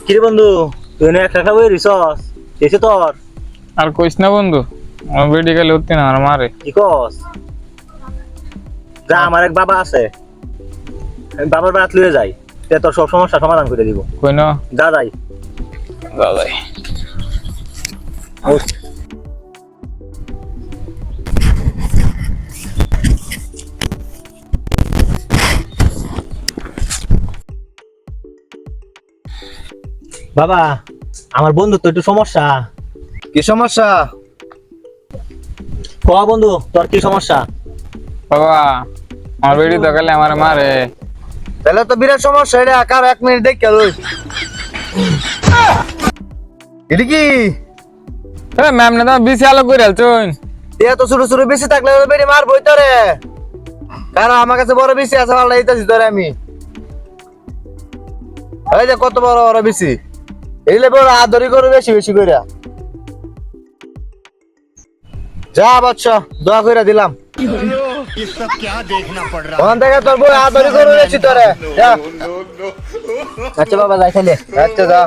কিরে বন্ধু, তুই না একটা বই রিসস এসে তোর আর কইস না বন্ধু, আমার মেডিকেলে উঠতে না আর মারে। কি কস? যা, আমার এক বাবা আছে, আমি বাবার বাড়াত লুয়ে যাই, তে তোর সব সমস্যা সমাধান করে দিব। কই না যা যাই। দাদাই বাবা, আমার বন্ধু তো একটু সমস্যা। কি সমস্যা? ক বন্ধু, তোর কি সমস্যা? বাবা, আমার বেডি দোকালে আমার মারে। তাহলে তো বিরাট সমস্যা। এটা কার 1 মিনিট দেখ কেন এটা কি? এ ম্যাম না তো বিসি আলো করে আলছুন। এত ছোট ছোট বেশি থাকলে বেড়ে মারবই তো রে। কারণ আমার কাছে বড় বেশি আছে, ভালো এইতাছি ধরে আমি। এই যে কত বড় বড় বেশি, এইলে বড় আদরি করে বেশি বেশি করে। যা বাচ্চা, দোয়া করে দিলাম। ये सब क्या देखना पड़ रहा ওখান থেকে তোর বই আদরি করে বেশি তোরে। যা। আচ্ছা বাবা, যাই তাহলে। আচ্ছা যা।